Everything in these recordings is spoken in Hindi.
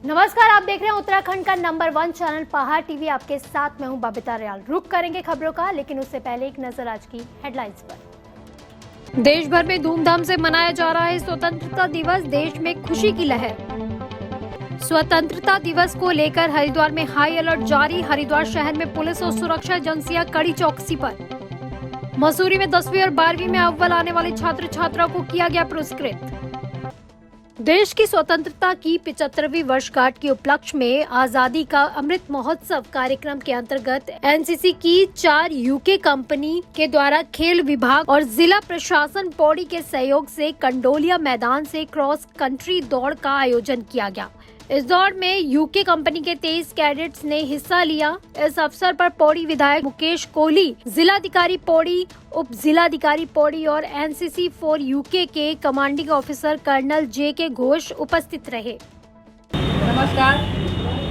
नमस्कार, आप देख रहे हैं उत्तराखंड का नंबर 1 चैनल पहाड़ टीवी। आपके साथ मैं हूं बबीता रियाल। रुक करेंगे खबरों का, लेकिन उससे पहले एक नजर आज की हेडलाइंस पर। देश भर में धूमधाम से मनाया जा रहा है स्वतंत्रता दिवस। देश में खुशी की लहर। स्वतंत्रता दिवस को लेकर हरिद्वार में हाई अलर्ट जारी। हरिद्वार शहर में पुलिस और सुरक्षा एजेंसियां कड़ी चौकसी पर। मसूरी में 10वीं और 12वीं में अव्वल आने वाले छात्र छात्राओं को किया गया पुरस्कृत। देश की स्वतंत्रता की 75वीं वर्षगांठ के उपलक्ष्य में आजादी का अमृत महोत्सव कार्यक्रम के अंतर्गत एनसीसी की 4 यूके कंपनी के द्वारा खेल विभाग और जिला प्रशासन पौड़ी के सहयोग से कंडोलिया मैदान से क्रॉस कंट्री दौड़ का आयोजन किया गया। इस दौड़ में यूके कंपनी के 23 कैडेट्स ने हिस्सा लिया। इस अवसर पर पौड़ी विधायक मुकेश कोहली, जिलाधिकारी पौड़ी, उप जिलाधिकारी पौड़ी और एनसीसी 4 यूके के commanding officer colonel J K. Ghosh उपस्थित रहे। नमस्कार,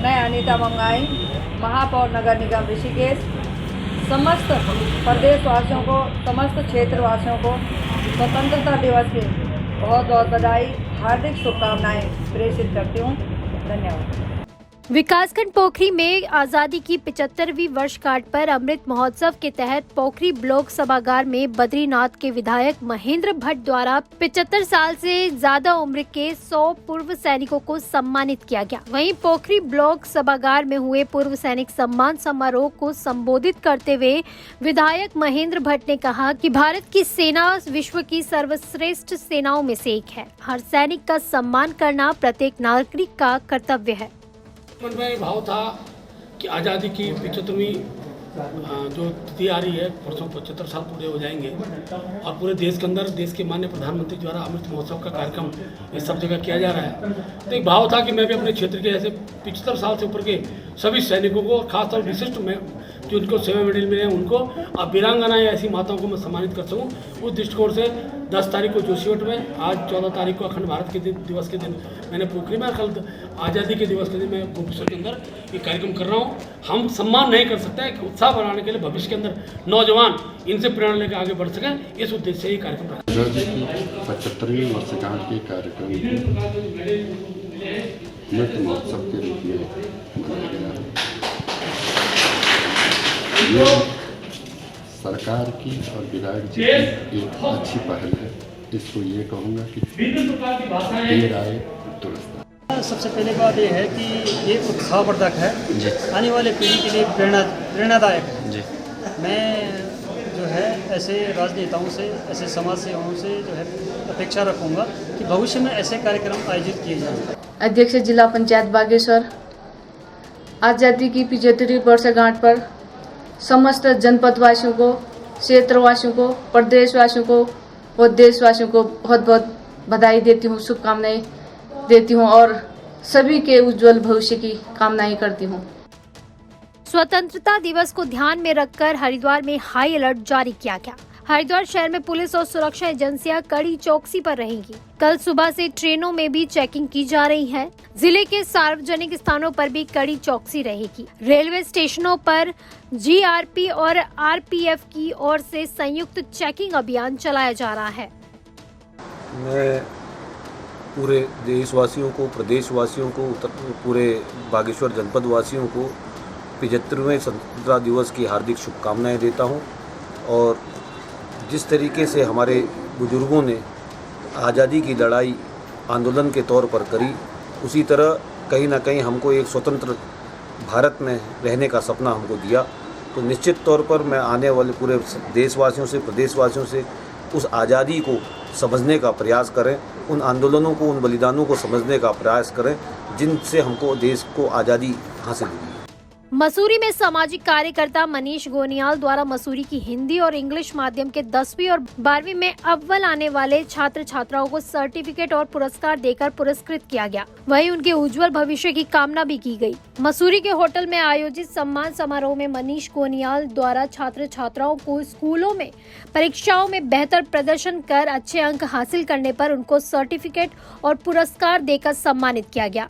मैं अनीता मंगाई, महापौर नगर निगम ऋषिकेश, समस्त प्रदेशवासियों को, समस्त क्षेत्रवासियों को स्वतंत्रता दिवस की बहुत बहुत बधाई, हार्दिक शुभकामनाएं प्रेषित करती हूँ। धन्यवाद। विकासखंड पोखरी में आजादी की 75वीं वर्षगांठ पर अमृत महोत्सव के तहत पोखरी ब्लॉक सभागार में बद्रीनाथ के विधायक महेंद्र भट्ट द्वारा 75 साल से ज्यादा उम्र के 100 पूर्व सैनिकों को सम्मानित किया गया। वहीं पोखरी ब्लॉक सभागार में हुए पूर्व सैनिक सम्मान समारोह को संबोधित करते हुए विधायक महेंद्र भट्ट ने कहा कि भारत की सेना विश्व की सर्वश्रेष्ठ सेनाओं में से एक है। हर सैनिक का सम्मान करना प्रत्येक नागरिक का कर्तव्य है। मन में भाव था कि आज़ादी की 75वीं जो तिथि आ रही है, परसों 75 साल पूरे हो जाएंगे और पूरे देश के अंदर देश के माननीय प्रधानमंत्री द्वारा अमृत महोत्सव का कार्यक्रम ये सब जगह किया जा रहा है। तो एक भाव था कि मैं भी अपने क्षेत्र के ऐसे 75 साल से ऊपर के सभी सैनिकों को, खासतौर विशिष्ट में जो उनको सेवा मेडल मिले हैं उनको, और वीरांगना या ऐसी माताओं को मैं सम्मानित कर सकूँ, उस दृष्टिकोण से 10 तारीख को जोशीमठ में, आज 14 तारीख को अखंड भारत के दिवस के दिन मैंने पोखरी में, कल आज़ादी के दिवस के दिन मैं भुवनेश्वर के अंदर ये कार्यक्रम कर रहा हूँ। हम सम्मान नहीं कर सकते, एक उत्साह बढ़ाने के लिए भविष्य के अंदर नौजवान इनसे प्रेरणा लेकर आगे बढ़ सकें, इस उद्देश्य से ये कार्यक्रम रखा। आज़ादी की 75वीं वर्षगांठ के कार्यक्रम अमृत महोत्सव के रूप में मनाया गया है। ये सरकार की और विधायक जी की एक अच्छी पहल है। इसको ये कहूँगा कि देर आए दुरुस्त आए। सबसे पहले बात यह है कि ये उत्साहवर्धक है जी, आने वाले पीढ़ी के लिए प्रेरणादायक है जी। मैं जो है ऐसे राजनेताओं से, ऐसे समाज सेवाओं से जो है अपेक्षा रखूँगा कि भविष्य में ऐसे कार्यक्रम आयोजित किए जाएँ। अध्यक्ष जिला पंचायत बागेश्वर, आज़ादी की 75वीं वर्षगांठ पर समस्त जनपदवासियों को, क्षेत्रवासियों को, प्रदेशवासियों को और देशवासियों को बहुत बहुत बधाई देती हूँ, शुभकामनाएं देती हूँ और सभी के उज्जवल भविष्य की कामनाएं करती हूँ। स्वतंत्रता दिवस को ध्यान में रखकर हरिद्वार में हाई अलर्ट जारी किया गया। हरिद्वार शहर में पुलिस और सुरक्षा एजेंसियां कड़ी चौकसी पर रहेंगी। कल सुबह से ट्रेनों में भी चेकिंग की जा रही है। जिले के सार्वजनिक स्थानों पर भी कड़ी चौकसी रहेगी। रेलवे स्टेशनों पर जीआरपी और आरपीएफ की ओर से संयुक्त चेकिंग अभियान चलाया जा रहा है। मैं पूरे देशवासियों को, प्रदेशवासियों को, पूरे बागेश्वर जनपद वासियों को 75वें स्वतंत्रता दिवस की हार्दिक शुभकामनाएं देता हूं। और जिस तरीके से हमारे बुजुर्गों ने आज़ादी की लड़ाई आंदोलन के तौर पर करी, उसी तरह कहीं ना कहीं हमको एक स्वतंत्र भारत में रहने का सपना हमको दिया। तो निश्चित तौर पर मैं आने वाले पूरे देशवासियों से, प्रदेशवासियों से उस आज़ादी को समझने का प्रयास करें, उन आंदोलनों को, उन बलिदानों को समझने का प्रयास करें जिनसे हमको देश को आज़ादी हासिल हुई। मसूरी में सामाजिक कार्यकर्ता मनीष गोनियाल द्वारा मसूरी की हिंदी और इंग्लिश माध्यम के 10वीं और 12वीं में अव्वल आने वाले छात्र छात्राओं को सर्टिफिकेट और पुरस्कार देकर पुरस्कृत किया गया। वहीं उनके उज्जवल भविष्य की कामना भी की गई। मसूरी के होटल में आयोजित सम्मान समारोह में मनीष गोनियाल द्वारा छात्र छात्राओं को स्कूलों में परीक्षाओं में बेहतर प्रदर्शन कर अच्छे अंक हासिल करने पर उनको सर्टिफिकेट और पुरस्कार देकर सम्मानित किया गया।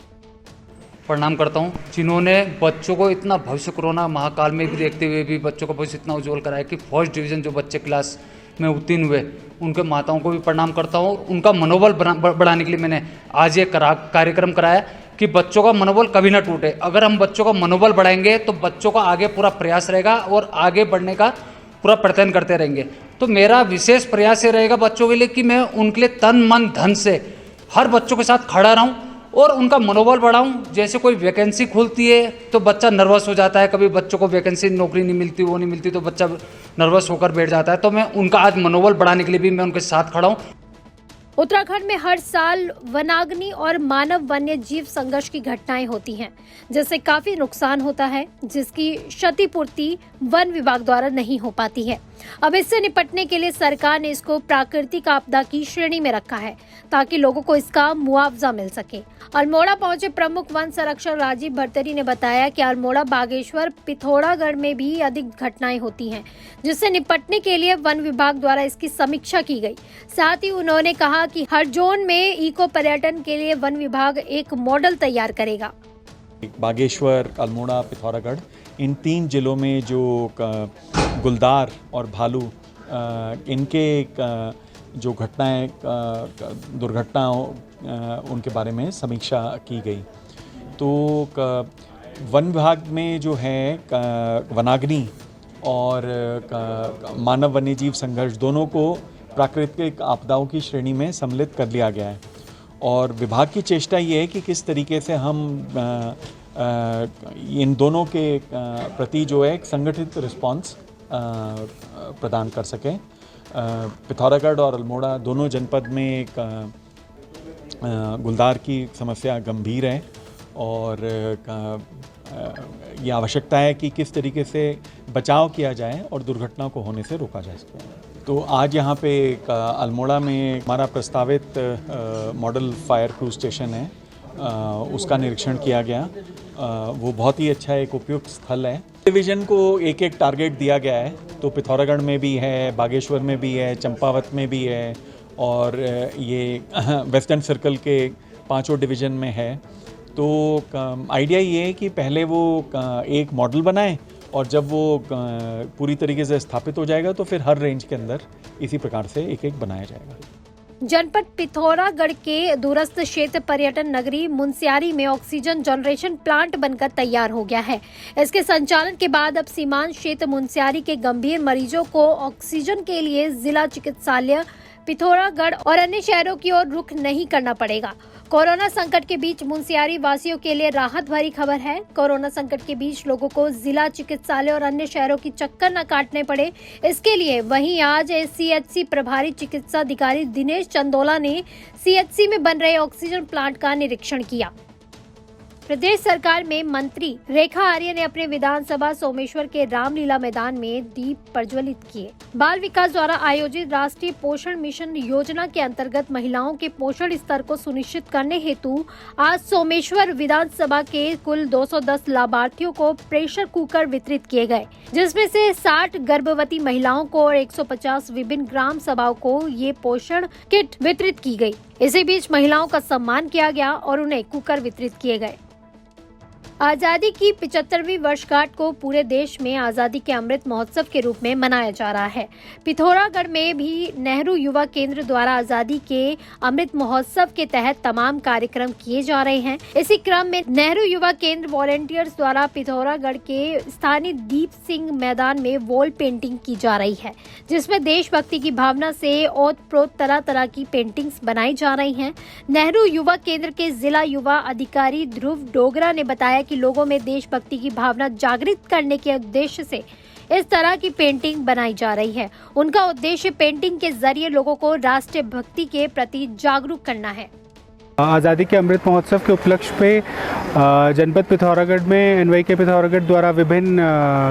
प्रणाम करता हूं, जिन्होंने बच्चों को इतना भविष्य कोरोना महाकाल में भी देखते हुए भी बच्चों का भविष्य इतना उज्जवल कराया कि फर्स्ट डिवीज़न जो बच्चे क्लास में उत्तीर्ण हुए, उनके माताओं को भी प्रणाम करता हूं। उनका मनोबल बढ़ाने के लिए मैंने आज ये कार्यक्रम कराया कि बच्चों का मनोबल कभी ना टूटे। अगर हम बच्चों का मनोबल बढ़ाएंगे तो बच्चों का आगे पूरा प्रयास रहेगा और आगे बढ़ने का पूरा प्रयत्न करते रहेंगे। तो मेरा विशेष प्रयास ये रहेगा बच्चों के लिए कि मैं उनके लिए तन मन धन से हर बच्चों के साथ खड़ा रहूं और उनका मनोबल बढ़ाऊं। जैसे कोई वैकेंसी खुलती है तो बच्चा नर्वस हो जाता है, कभी बच्चों को वैकेंसी नौकरी नहीं मिलती, वो नहीं मिलती, तो बच्चा नर्वस होकर बैठ जाता है। तो मैं उनका आज मनोबल बढ़ाने के लिए भी मैं उनके साथ खड़ा हूँ। उत्तराखंड में हर साल वनाग्नि और मानव वन्य जीव संघर्ष की घटनाएं होती हैं, जिससे काफी नुकसान होता है, जिसकी क्षतिपूर्ति वन विभाग द्वारा नहीं हो पाती है। अब इससे निपटने के लिए सरकार ने इसको प्राकृतिक आपदा की श्रेणी में रखा है ताकि लोगों को इसका मुआवजा मिल सके। अल्मोड़ा पहुंचे प्रमुख वन संरक्षक राजीव भरतरी ने बताया कि अल्मोड़ा, बागेश्वर, पिथौरागढ़ में भी अधिक घटनाएं होती हैं, जिससे निपटने के लिए वन विभाग द्वारा इसकी समीक्षा की गई। साथ ही उन्होंने कहा कि हर जोन में इको पर्यटन के लिए वन विभाग एक मॉडल तैयार करेगा। बागेश्वर, अल्मोड़ा, पिथौरागढ़, इन 3 जिलों में जो गुलदार और भालू इनके जो घटनाएं, दुर्घटनाओं, उनके बारे में समीक्षा की गई। तो वन विभाग में जो है वनाग्नि और मानव वन्यजीव संघर्ष दोनों को प्राकृतिक आपदाओं की श्रेणी में सम्मिलित कर लिया गया है। और विभाग की चेष्टा ये है कि किस तरीके से हम इन दोनों के प्रति जो है एक संगठित रिस्पांस प्रदान कर सकें। पिथौरागढ़ और अल्मोड़ा दोनों जनपद में एक गुलदार की समस्या गंभीर है और ये आवश्यकता है कि किस तरीके से बचाव किया जाए और दुर्घटना को होने से रोका जा सके। तो आज यहाँ पे अल्मोड़ा में हमारा प्रस्तावित मॉडल फायर क्रू स्टेशन है, उसका निरीक्षण किया गया। वो बहुत ही अच्छा एक उपयुक्त स्थल है। डिवीज़न को एक एक टारगेट दिया गया है, तो पिथौरागढ़ में भी है, बागेश्वर में भी है, चंपावत में भी है और ये वेस्टर्न सर्कल के 5 डिवीज़न में है। तो आइडिया ये है कि पहले वो एक मॉडल बनाएं और जब वो पूरी तरीके से स्थापित हो जाएगा तो फिर हर रेंज के अंदर इसी प्रकार से एक एक बनाया जाएगा। जनपद पिथौरागढ़ के दूरस्थ क्षेत्र पर्यटन नगरी मुनस्यारी में ऑक्सीजन जनरेशन प्लांट बनकर तैयार हो गया है। इसके संचालन के बाद अब सीमांत क्षेत्र मुनस्यारी के गंभीर मरीजों को ऑक्सीजन के लिए जिला चिकित्सालय पिथौरागढ़ और अन्य शहरों की ओर रुख नहीं करना पड़ेगा। कोरोना संकट के बीच मुनस्यारी वासियों के लिए राहत भरी खबर है। कोरोना संकट के बीच लोगों को जिला चिकित्सालय और अन्य शहरों की चक्कर न काटने पड़े, इसके लिए वहीं आज सीएचसी प्रभारी चिकित्सा अधिकारी दिनेश चंदोला ने सीएचसी में बन रहे ऑक्सीजन प्लांट का निरीक्षण किया। प्रदेश सरकार में मंत्री रेखा आर्य ने अपने विधानसभा सोमेश्वर के रामलीला मैदान में दीप प्रज्वलित किए। बाल विकास द्वारा आयोजित राष्ट्रीय पोषण मिशन योजना के अंतर्गत महिलाओं के पोषण स्तर को सुनिश्चित करने हेतु आज सोमेश्वर विधानसभा के कुल 210 लाभार्थियों को प्रेशर कुकर वितरित किए गए, जिसमें से 60 गर्भवती महिलाओं को और 150 विभिन्न ग्राम सभाओं को ये पोषण किट वितरित की गई। इसी बीच महिलाओं का सम्मान किया गया और उन्हें कुकर वितरित किए गए। आजादी की 75वीं वर्षगांठ को पूरे देश में आजादी के अमृत महोत्सव के रूप में मनाया जा रहा है। पिथौरागढ़ में भी नेहरू युवा केंद्र द्वारा आजादी के अमृत महोत्सव के तहत तमाम कार्यक्रम किए जा रहे हैं। इसी क्रम में नेहरू युवा केंद्र वॉलंटियर्स द्वारा पिथौरागढ़ के स्थानीय दीप सिंह मैदान में वॉल पेंटिंग की जा रही है, जिसमें देशभक्ति की भावना से ओतप्रोत तरह तरह की पेंटिंग्स बनाई जा रही हैं। नेहरू युवा केंद्र के जिला युवा अधिकारी ध्रुव डोगरा ने बताया कि लोगों में देशभक्ति की भावना जागृत करने के उद्देश्य से इस तरह की पेंटिंग बनाई जा रही है। उनका उद्देश्य पेंटिंग के जरिए लोगों को राष्ट्रीय भक्ति के प्रति जागरूक करना है। आज़ादी के अमृत महोत्सव के उपलक्ष्य पे जनपद पिथौरागढ़ में एनवाईके पिथौरागढ़ द्वारा विभिन्न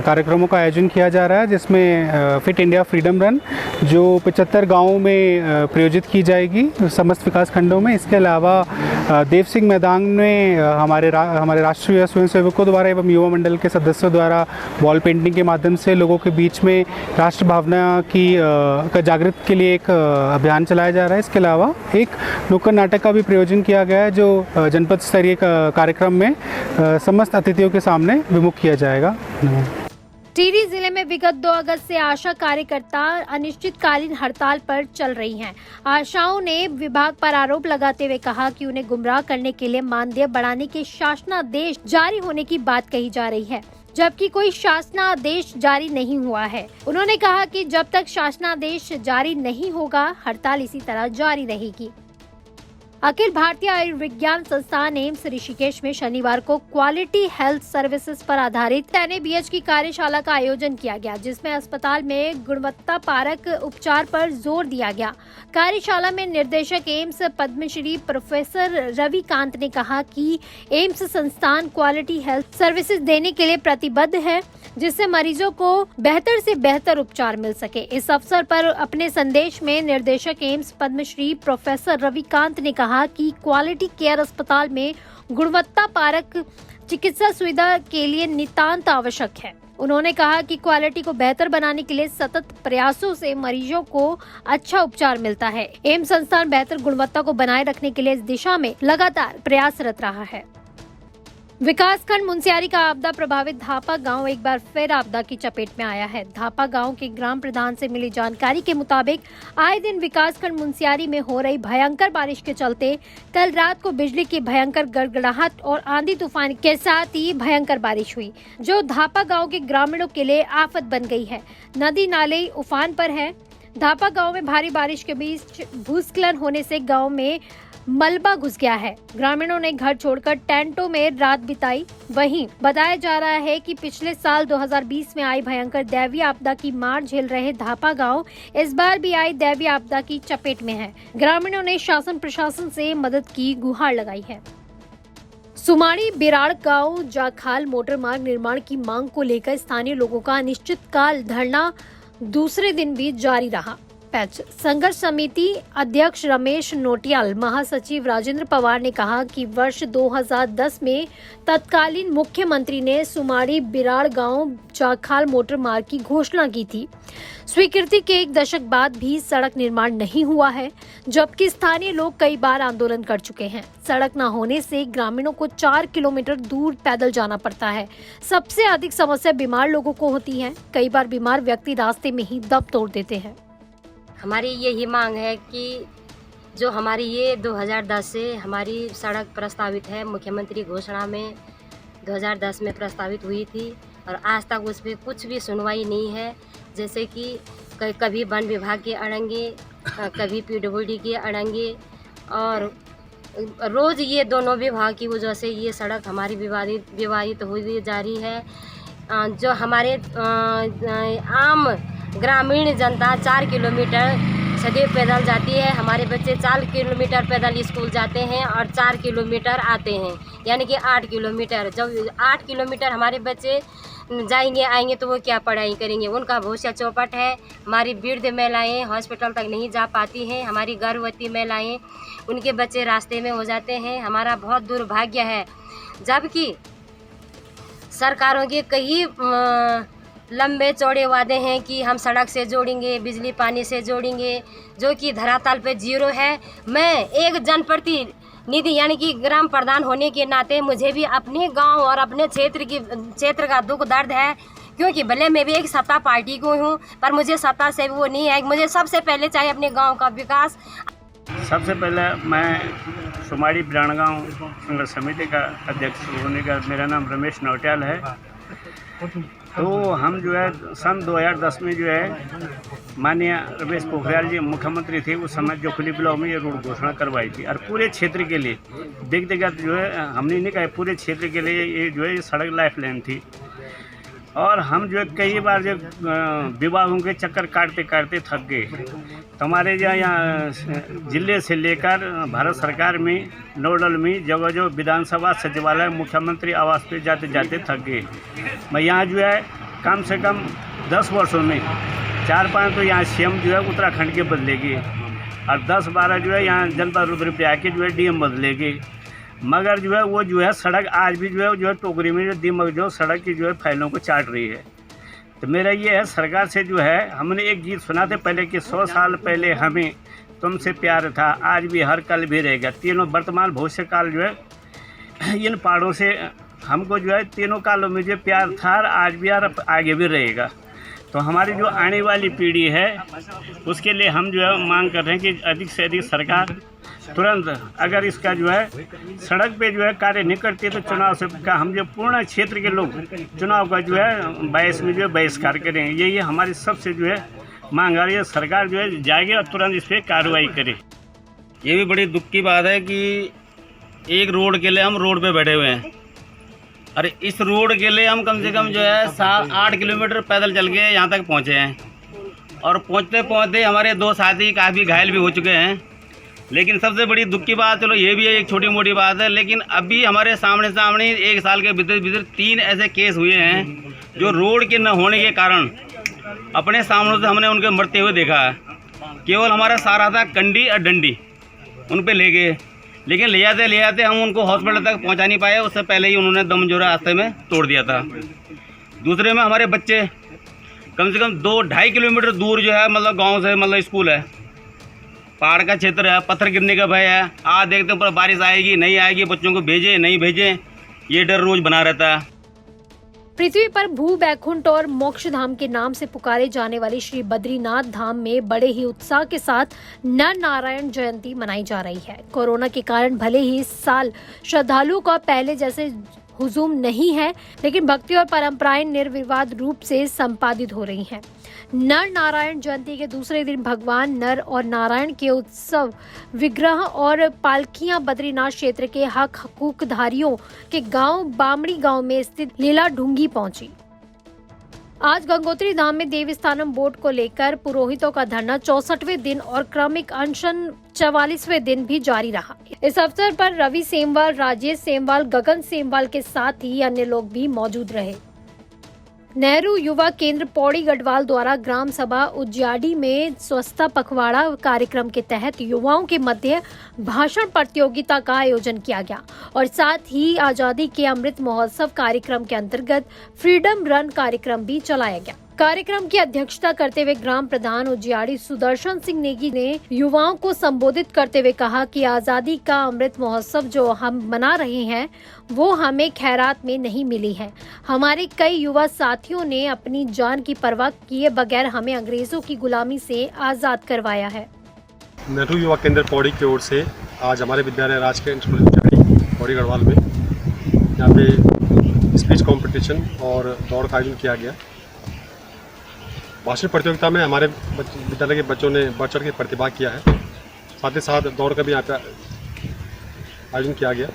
कार्यक्रमों का आयोजन किया जा रहा है, जिसमें फिट इंडिया फ्रीडम रन जो 75 गांवों में प्रायोजित की जाएगी समस्त विकास खंडों में। इसके अलावा देव सिंह मैदान में हमारे राष्ट्रीय स्वयंसेवकों द्वारा एवं युवा मंडल के सदस्यों द्वारा वॉल पेंटिंग के माध्यम से लोगों के बीच में राष्ट्र भावना की जागृत के लिए एक अभियान चलाया जा रहा है। इसके अलावा एक नुक्कड़ नाटक का भी प्रयोजन किया गया है, जो जनपद स्तरीय कार्यक्रम में समस्त अतिथियों के सामने विमुख किया जाएगा। टिहरी जिले में विगत 2 अगस्त से आशा कार्यकर्ता अनिश्चितकालीन हड़ताल पर चल रही हैं। आशाओं ने विभाग पर आरोप लगाते हुए कहा कि उन्हें गुमराह करने के लिए मानदेय बढ़ाने के शासनादेश जारी होने की बात कही जा रही है, जबकि कोई शासनादेश जारी नहीं हुआ है। उन्होंने कहा कि जब तक शासनादेश जारी नहीं होगा, हड़ताल इसी तरह जारी रहेगी। अखिल भारतीय आयुर्विज्ञान संस्थान एम्स ऋषिकेश में शनिवार को क्वालिटी हेल्थ सर्विसेज पर आधारित NABH की कार्यशाला का आयोजन किया गया, जिसमें अस्पताल में गुणवत्ता परक उपचार पर जोर दिया गया। कार्यशाला में निर्देशक एम्स पद्मश्री प्रोफेसर रविकांत ने कहा कि एम्स संस्थान क्वालिटी हेल्थ सर्विसेज देने के लिए प्रतिबद्ध है, जिससे मरीजों को बेहतर से बेहतर उपचार मिल सके। इस अवसर पर अपने संदेश में निर्देशक एम्स पद्मश्री प्रोफेसर रविकांत ने कहा कि क्वालिटी केयर अस्पताल में गुणवत्ता परक चिकित्सा सुविधा के लिए नितांत आवश्यक है। उन्होंने कहा कि क्वालिटी को बेहतर बनाने के लिए सतत प्रयासों से मरीजों को अच्छा उपचार मिलता है। एम्स संस्थान बेहतर गुणवत्ता को बनाए रखने के लिए इस दिशा में लगातार प्रयासरत रहा है। विकासखंड मुंसियारी का आपदा प्रभावित धापा गांव एक बार फिर आपदा की चपेट में आया है। धापा गांव के ग्राम प्रधान से मिली जानकारी के मुताबिक आए दिन विकासखंड मुंसियारी में हो रही भयंकर बारिश के चलते कल रात को बिजली की भयंकर गड़गड़ाहट और आंधी तूफान के साथ ही भयंकर बारिश हुई, जो धापा गाँव के ग्रामीणों के लिए आफत बन गई है। नदी नाले उफान पर है। धापा गाँव में भारी बारिश के बीच भूस्खलन होने से गाँव में मलबा घुस गया है। ग्रामीणों ने घर छोड़कर टेंटों में रात बिताई। वहीं बताया जा रहा है कि पिछले साल 2020 में आई भयंकर दैवीय आपदा की मार झेल रहे धापा गांव इस बार भी आई दैवीय आपदा की चपेट में है। ग्रामीणों ने शासन प्रशासन से मदद की गुहार लगाई है। सुमाड़ी बिराड़ गांव जाखाल मोटर मार्ग निर्माण की मांग को लेकर स्थानीय लोगों का अनिश्चितकाल धरना दूसरे दिन भी जारी रहा। संघर्ष समिति अध्यक्ष रमेश नोटियाल, महासचिव राजेंद्र पवार ने कहा कि वर्ष 2010 में तत्कालीन मुख्यमंत्री ने सुमाड़ी बिराड़ गांव जाखाल मोटर मार्ग की घोषणा की थी। स्वीकृति के 1 दशक बाद भी सड़क निर्माण नहीं हुआ है, जबकि स्थानीय लोग कई बार आंदोलन कर चुके हैं। सड़क न होने से ग्रामीणों को 4 किलोमीटर दूर पैदल जाना पड़ता है। सबसे अधिक समस्या बीमार लोगों को होती है। कई बार बीमार व्यक्ति रास्ते में ही दम तोड़ देते हैं। हमारी यही मांग है कि जो हमारी ये 2010 से हमारी सड़क प्रस्तावित है, मुख्यमंत्री घोषणा में 2010 में प्रस्तावित हुई थी और आज तक उस पर कुछ भी सुनवाई नहीं है। जैसे कि कभी वन विभाग के अड़ेंगे, कभी PWD के अड़ेंगे और रोज़ ये दोनों विभाग की वजह से ये सड़क हमारी विवादित हुई जा रही है। जो हमारे आम ग्रामीण जनता 4 किलोमीटर सदैव पैदल जाती है। हमारे बच्चे 4 किलोमीटर पैदल स्कूल जाते हैं और 4 किलोमीटर आते हैं, यानी कि 8 किलोमीटर। जब 8 किलोमीटर हमारे बच्चे जाएंगे आएंगे तो वो क्या पढ़ाई करेंगे? उनका भविष्य चौपट है। हमारी वृद्ध महिलाएं हॉस्पिटल तक नहीं जा पाती हैं। हमारी गर्भवती महिलाएं, उनके बच्चे रास्ते में हो जाते हैं। हमारा बहुत दुर्भाग्य है। जबकि सरकारों के कई लंबे चौड़े वादे हैं कि हम सड़क से जोड़ेंगे, बिजली पानी से जोड़ेंगे, जो कि धरातल पे जीरो है। मैं एक जनप्रतिनिधि यानी कि ग्राम प्रधान होने के नाते मुझे भी अपने गांव और अपने क्षेत्र का दुख दर्द है, क्योंकि भले मैं भी एक सत्ता पार्टी को हूं, पर मुझे सत्ता से वो नहीं है। मुझे सबसे पहले चाहिए अपने गाँव का विकास। सबसे पहले मैं सुमाड़ी बिराड़ गाँव संघर्ष समिति का अध्यक्ष होने का मेरा नाम रमेश नौटियाल है। तो हम जो है सन 2010 में जो है माननीय रमेश पोखरियाल जी मुख्यमंत्री थे, उस समय जो खुली ब्लॉक में ये रोड घोषणा करवाई थी और पूरे क्षेत्र के लिए व्यक्तिगत जो है हमने नहीं कहा, पूरे क्षेत्र के लिए ये जो है ये सड़क लाइफ लाइन थी। और हम जो है कई बार जो विभागों के चक्कर काटते काटते थक गए। तो हमारे यहाँ जिले से लेकर भारत सरकार में नोडल में जगह जो विधानसभा सचिवालय मुख्यमंत्री आवास पे जाते जाते थक गए। मैं यहाँ जो है कम से कम 10 वर्षों में 4-5 तो यहाँ CM जो है उत्तराखंड के बदलेगी और 10-12 जो है यहाँ जनता रुद्रप्रयाग के जो है DM बदलेगी। मगर जो है वो जो है सड़क आज भी जो है टोकरी में जो दीमक जो सड़क की जो है फाइलों को चाट रही है। तो मेरा ये है सरकार से जो है, हमने एक गीत सुना था पहले कि 100 साल पहले हमें तुमसे प्यार था, आज भी हर कल भी रहेगा। तीनों वर्तमान भविष्य काल जो है इन पहाड़ों से हमको जो है तीनों कालों में जो प्यार था, आज भी और आगे भी रहेगा। तो हमारी जो आने वाली पीढ़ी है उसके लिए हम जो है मांग कर रहे हैं कि अधिक से अधिक सरकार तुरंत अगर इसका जो है सड़क पे जो है कार्य नहीं करती तो चुनाव से का हम जो पूर्ण क्षेत्र के लोग चुनाव का जो है 22 में जो है बहिष्कार करेंगे। यही हमारी सबसे जो है मांग आ रही है, सरकार जो है जागे और तुरंत इस पर कार्रवाई करे। ये भी बड़ी दुख की बात है कि एक रोड के लिए हम रोड पे बैठे हुए हैं। अरे इस रोड के लिए हम कम से कम जो है 7-8 किलोमीटर पैदल चल के यहाँ तक पहुँचे हैं और पहुँचते पहुँचते हमारे 2 साथी काफ़ी घायल भी हो चुके हैं। लेकिन सबसे बड़ी दुख की बात, चलो ये भी एक छोटी मोटी बात है, लेकिन अभी हमारे सामने 1 साल के भीतर 3 ऐसे केस हुए हैं जो रोड के न होने के कारण अपने सामने से हमने उनके मरते हुए देखा है। केवल हमारा सहारा था कंडी और डंडी, उन पे ले गए, लेकिन ले जाते हम उनको हॉस्पिटल तक पहुंचा नहीं पाए, उससे पहले ही उन्होंने दम जो रास्ते में तोड़ दिया था। दूसरे में हमारे बच्चे कम से कम 2-2.5 किलोमीटर दूर जो है मतलब गांव से मतलब स्कूल है, पहाड़ का क्षेत्र है, पत्थर गिरने का भय है। आज देखते हैं पर बारिश आएगी नहीं आएगी, बच्चों को भेजें नहीं भेजें, ये डर रोज बना रहता है। पृथ्वी पर भू बैकुंठ और मोक्ष धाम के नाम से पुकारे जाने वाले श्री बद्रीनाथ धाम में बड़े ही उत्साह के साथ नर नारायण जयंती मनाई जा रही है। कोरोना के कारण भले ही इस साल श्रद्धालुओं का पहले जैसे हुजूम नहीं है, लेकिन भक्ति और परंपराएं निर्विवाद रूप से संपादित हो रही हैं। नर नारायण जयंती के दूसरे दिन भगवान नर और नारायण के उत्सव विग्रह और पालकियां बद्रीनाथ क्षेत्र के हक हकूकधारियों के गांव बामड़ी गांव में स्थित लीला ढूंगी पहुंची। आज गंगोत्री धाम में देवस्थानम बोर्ड को लेकर पुरोहितों का धरना 64वें दिन और क्रमिक अनशन 44वें दिन भी जारी रहा। इस अवसर पर रवि सेमवाल, राजेश सेमवाल, गगन सेमवाल के साथ ही अन्य लोग भी मौजूद रहे। नेहरू युवा केंद्र पौड़ी गढ़वाल द्वारा ग्राम सभा उज्जाडी में स्वच्छता पखवाड़ा कार्यक्रम के तहत युवाओं के मध्य भाषण प्रतियोगिता का आयोजन किया गया और साथ ही आजादी के अमृत महोत्सव कार्यक्रम के अंतर्गत फ्रीडम रन कार्यक्रम भी चलाया गया। कार्यक्रम की अध्यक्षता करते हुए ग्राम प्रधान उज्जाडी सुदर्शन सिंह नेगी ने युवाओं को संबोधित करते हुए कहा कि आजादी का अमृत महोत्सव जो हम मना रहे हैं वो हमें खैरात में नहीं मिली है। हमारे कई युवा साथियों ने अपनी जान की परवाह किए बगैर हमें अंग्रेजों की गुलामी से आजाद करवाया है। नेहरू युवा केंद्र पौड़ी की ओर से आज हमारे विद्यालय राजकीय स्कूल उज्जाडी पौड़ी गढ़वाल में यहाँ पे स्पीच कंपटीशन और दौड़ का आयोजन किया गया। भाषण प्रतियोगिता में हमारे विद्यालय के बच्चों ने बढ़ चढ़ के प्रतिभाग किया है, साथ ही साथ दौड़ का भी यहाँ पे आयोजन किया गया।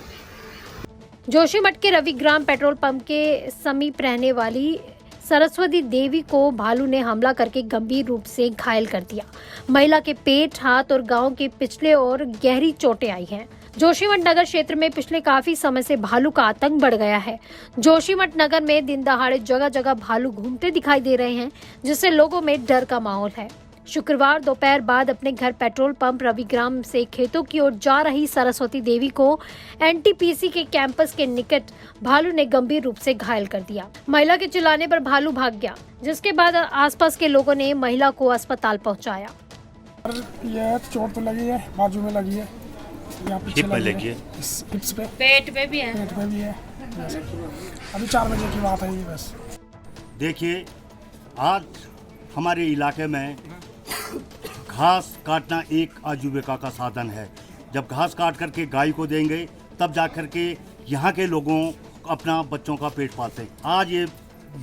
जोशीमठ के रविग्राम पेट्रोल पंप के समीप रहने वाली सरस्वती देवी को भालू ने हमला करके गंभीर रूप से घायल कर दिया। महिला के पेट, हाथ और गांव के पिछले और गहरी चोटें आई हैं। जोशीमठ नगर क्षेत्र में पिछले काफी समय से भालू का आतंक बढ़ गया है। जोशीमठ नगर में दिन दहाड़े जगह जगह भालू घूमते दिखाई दे रहे हैं, जिससे लोगों में डर का माहौल है। शुक्रवार दोपहर बाद अपने घर पेट्रोल पंप रविग्राम से खेतों की ओर जा रही सरस्वती देवी को एनटीपीसी के कैंपस के निकट भालू ने गंभीर रूप से घायल कर दिया। महिला के चिल्लाने पर भालू भाग गया, जिसके बाद आसपास के लोगों ने महिला को अस्पताल पहुंचाया। ये चोट तो लगी है, बाजू में लगी है, यहाँ पीछे लगी है, हिप्स पे, पेट पे भी है, पेट पे भी है। अभी 4 बजे की बात है ये। बस देखिए, आज हमारे इलाके में घास काटना एक आजीविका का साधन है। जब घास काट करके गाय को देंगे तब जा कर के यहाँ के लोगों अपना बच्चों का पेट पालते हैं। आज ये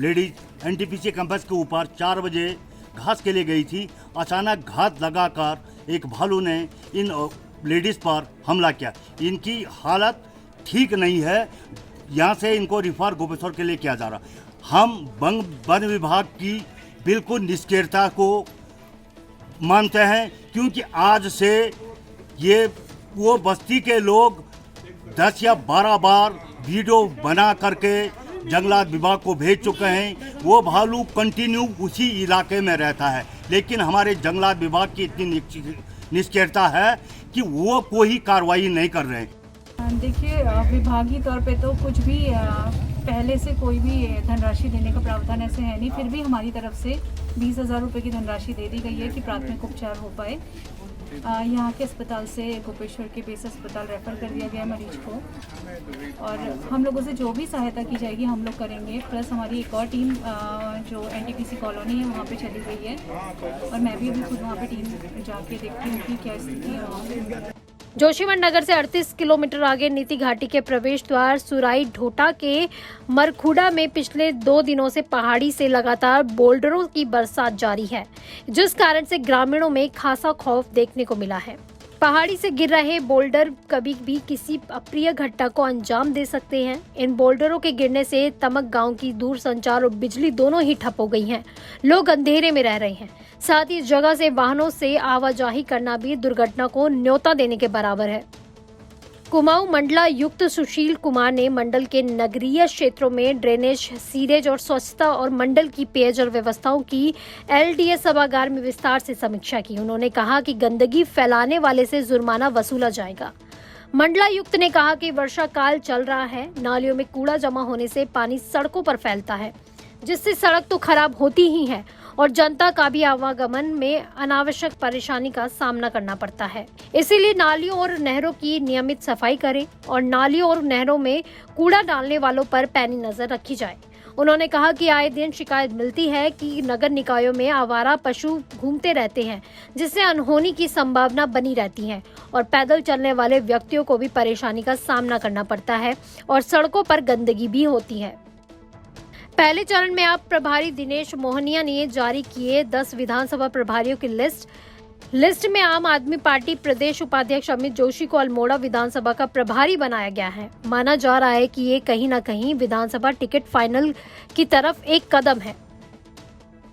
लेडीज एनटीपीसी कैंपस के ऊपर 4 बजे घास के लिए गई थी। अचानक घात लगाकर एक भालू ने इन लेडीज़ पर हमला किया। इनकी हालत ठीक नहीं है, यहाँ से इनको रिफर गोपेश्वर के लिए किया जा रहा। हम वन विभाग की बिल्कुल निष्क्रियता को मानते हैं, क्योंकि आज से ये वो बस्ती के लोग 10 या 12 बार वीडियो बना करके जंगलात विभाग को भेज चुके हैं। वो भालू कंटिन्यू उसी इलाके में रहता है, लेकिन हमारे जंगलात विभाग की इतनी निष्क्रियता है कि वो कोई कार्रवाई नहीं कर रहे हैं। देखिए, विभागीय तौर पे तो कुछ भी पहले से कोई भी धनराशि देने का प्रावधान ऐसे है नहीं, फिर भी हमारी तरफ से 20,000 रुपये की धनराशि दे दी गई है कि प्राथमिक उपचार हो पाए। यहाँ के अस्पताल से गोपेश्वर के बेस अस्पताल रेफ़र कर दिया गया मरीज को, और हम लोगों से जो भी सहायता की जाएगी हम लोग करेंगे। प्लस हमारी एक और टीम जो एनटीपीसी कॉलोनी है वहाँ पे चली गई है, और मैं भी अभी खुद वहाँ पे टीम जाके देखती हूँ कि क्या स्थिति है वहाँ पे। जोशीमठ नगर से 38 किलोमीटर आगे नीति घाटी के प्रवेश द्वार सुराई ढोटा के मरखुड़ा में पिछले 2 दिनों से पहाड़ी से लगातार बोल्डरों की बरसात जारी है, जिस कारण से ग्रामीणों में खासा खौफ देखने को मिला है। पहाड़ी से गिर रहे बोल्डर कभी भी किसी अप्रिय घटना को अंजाम दे सकते हैं। इन बोल्डरों के गिरने से तमक गांव की दूर संचार और बिजली दोनों ही ठप हो गई हैं। लोग अंधेरे में रह रहे हैं। साथ ही इस जगह से वाहनों से आवाजाही करना भी दुर्घटना को न्योता देने के बराबर है। कुमाऊं मंडलायुक्त सुशील कुमार ने मंडल के नगरीय क्षेत्रों में ड्रेनेज, सीरेज और स्वच्छता और मंडल की पेयजल व्यवस्थाओं की एलडीए सभागार में विस्तार से समीक्षा की। उन्होंने कहा कि गंदगी फैलाने वाले से जुर्माना वसूला जाएगा। मंडलायुक्त ने कहा कि वर्षा काल चल रहा है, नालियों में कूड़ा जमा होने से पानी सड़कों पर फैलता है, जिससे सड़क तो खराब होती ही है और जनता का भी आवागमन में अनावश्यक परेशानी का सामना करना पड़ता है। इसीलिए नालियों और नहरों की नियमित सफाई करें और नालियों और नहरों में कूड़ा डालने वालों पर पैनी नजर रखी जाए। उन्होंने कहा कि आए दिन शिकायत मिलती है कि नगर निकायों में आवारा पशु घूमते रहते हैं, जिससे अनहोनी की संभावना बनी रहती है और पैदल चलने वाले व्यक्तियों को भी परेशानी का सामना करना पड़ता है और सड़कों पर गंदगी भी होती है। पहले चरण में आप प्रभारी दिनेश मोहनिया ने जारी किए 10 विधानसभा प्रभारियों की लिस्ट में आम आदमी पार्टी प्रदेश उपाध्यक्ष अमित जोशी को अल्मोड़ा विधानसभा का प्रभारी बनाया गया है। माना जा रहा है कि ये कहीं न कहीं विधानसभा टिकट फाइनल की तरफ एक कदम है।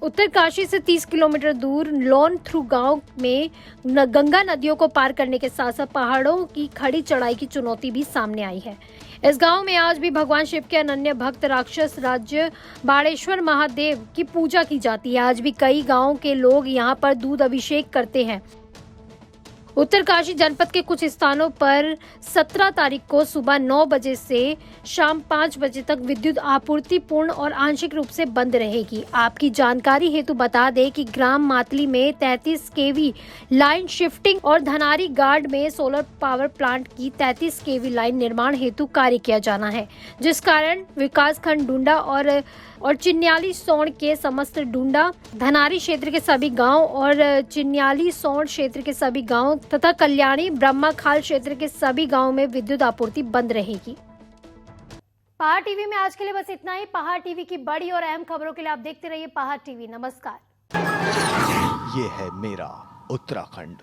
उत्तरकाशी से 30 किलोमीटर दूर लोन थ्रू गांव में गंगा नदियों को पार करने के साथ साथ पहाड़ों की खड़ी चढ़ाई की चुनौती भी सामने आई है। इस गांव में आज भी भगवान शिव के अनन्य भक्त राक्षस राज्य बाड़ेश्वर महादेव की पूजा की जाती है। आज भी कई गांवों के लोग यहां पर दूध अभिषेक करते हैं। उत्तरकाशी जनपद के कुछ स्थानों पर 17 तारीख को सुबह 9 बजे से शाम 5 बजे तक विद्युत आपूर्ति पूर्ण और आंशिक रूप से बंद रहेगी। आपकी जानकारी हेतु बता दें कि ग्राम मातली में 33 केवी लाइन शिफ्टिंग और धनारी गार्ड में सोलर पावर प्लांट की 33 केवी लाइन निर्माण हेतु कार्य किया जाना है, जिस कारण विकासखंड डूंडा और चिन्याली सोन के समस्त डूंडा, धनारी क्षेत्र के सभी गांव और चिन्याली सोन क्षेत्र के सभी गांव तथा कल्याणी ब्रह्मा खाल क्षेत्र के सभी गांवों में विद्युत आपूर्ति बंद रहेगी। पहाड़ टीवी में आज के लिए बस इतना ही। पहाड़ टीवी की बड़ी और अहम खबरों के लिए आप देखते रहिए पहाड़ टीवी। नमस्कार। ये है मेरा उत्तराखंड।